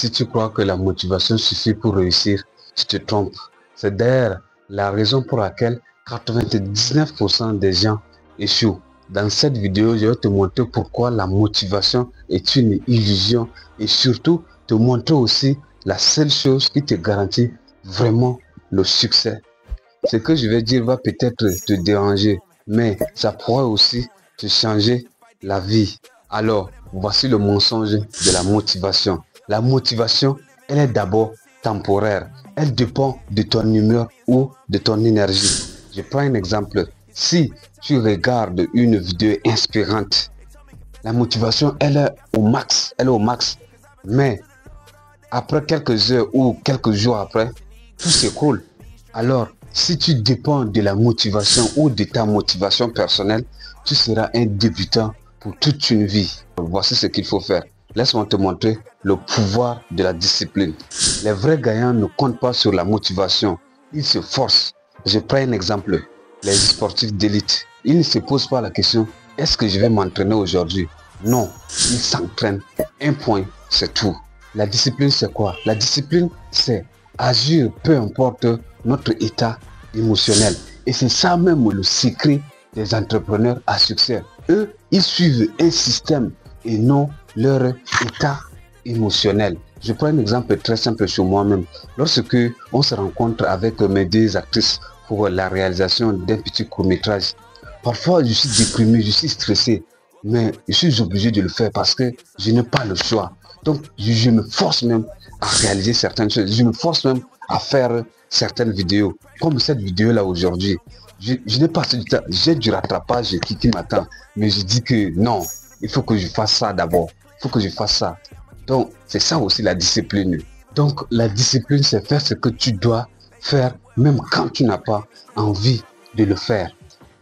Si tu crois que la motivation suffit pour réussir, tu te trompes. C'est d'ailleurs la raison pour laquelle 99% des gens échouent. Dans cette vidéo, je vais te montrer pourquoi la motivation est une illusion et surtout te montrer aussi la seule chose qui te garantit vraiment le succès. Ce que je vais dire va peut-être te déranger, mais ça pourrait aussi te changer la vie. Alors, voici le mensonge de la motivation. La motivation, elle est d'abord temporaire. Elle dépend de ton humeur ou de ton énergie. Je prends un exemple. Si tu regardes une vidéo inspirante, la motivation, elle est au max. Elle est au max. Mais après quelques heures ou quelques jours après, tout s'écroule. Alors, si tu dépends de la motivation ou de ta motivation personnelle, tu seras un débutant pour toute une vie. Voici ce qu'il faut faire. Laisse-moi te montrer le pouvoir de la discipline. Les vrais gagnants ne comptent pas sur la motivation. Ils se forcent. Je prends un exemple. Les sportifs d'élite. Ils ne se posent pas la question, est-ce que je vais m'entraîner aujourd'hui? Non, ils s'entraînent. Un point, c'est tout. La discipline, c'est quoi? La discipline, c'est agir peu importe notre état émotionnel. Et c'est ça même le secret des entrepreneurs à succès. Eux, ils suivent un système et non leur état émotionnel. Je prends un exemple très simple sur moi-même. Lorsque on se rencontre avec mes deux actrices pour la réalisation d'un petit court-métrage, parfois je suis déprimé, je suis stressé, mais je suis obligé de le faire parce que je n'ai pas le choix. Donc je me force même à réaliser certaines choses, je me force même à faire certaines vidéos, comme cette vidéo là aujourd'hui. Je n'ai pas assez de temps, j'ai du rattrapage qui m'attend, mais je dis que non, il faut que je fasse ça d'abord, il faut que je fasse ça. Donc c'est ça aussi la discipline. Donc la discipline, c'est faire ce que tu dois faire même quand tu n'as pas envie de le faire.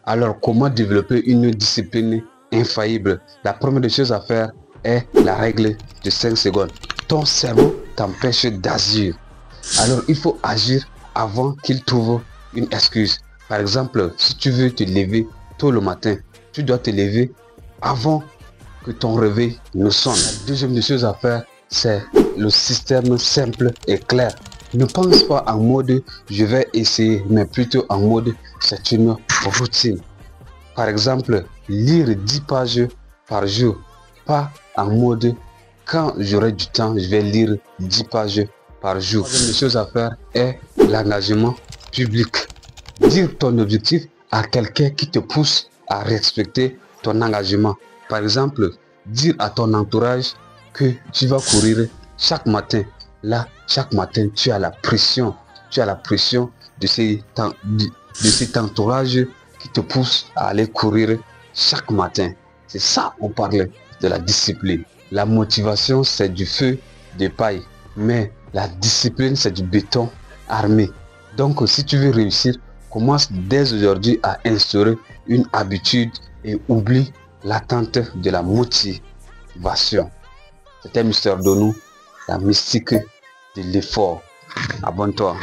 Alors comment développer une discipline infaillible? La première des choses à faire est la règle de 5 secondes. Ton cerveau t'empêche d'agir. Alors il faut agir avant qu'il trouve une excuse. Par exemple, si tu veux te lever tôt le matin, tu dois te lever avant que ton réveil ne sonne. La deuxième des choses à faire, c'est le système simple et clair. Ne pense pas en mode je vais essayer, mais plutôt en mode c'est une routine. Par exemple, lire 10 pages par jour, pas en mode quand j'aurai du temps, je vais lire 10 pages par jour. La deuxième chose à faire est l'engagement public. Dire ton objectif à quelqu'un qui te pousse à respecter ton engagement. Par exemple, dire à ton entourage que tu vas courir chaque matin. Là, chaque matin, tu as la pression. Tu as la pression de cet entourage qui te pousse à aller courir chaque matin. C'est ça, on parlait de la discipline. La motivation, c'est du feu de paille. Mais la discipline, c'est du béton armé. Donc, si tu veux réussir, commence dès aujourd'hui à instaurer une habitude et oublie l'attente de la motivation. C'était Mister Donou, la mystique de l'effort. Abonne-toi.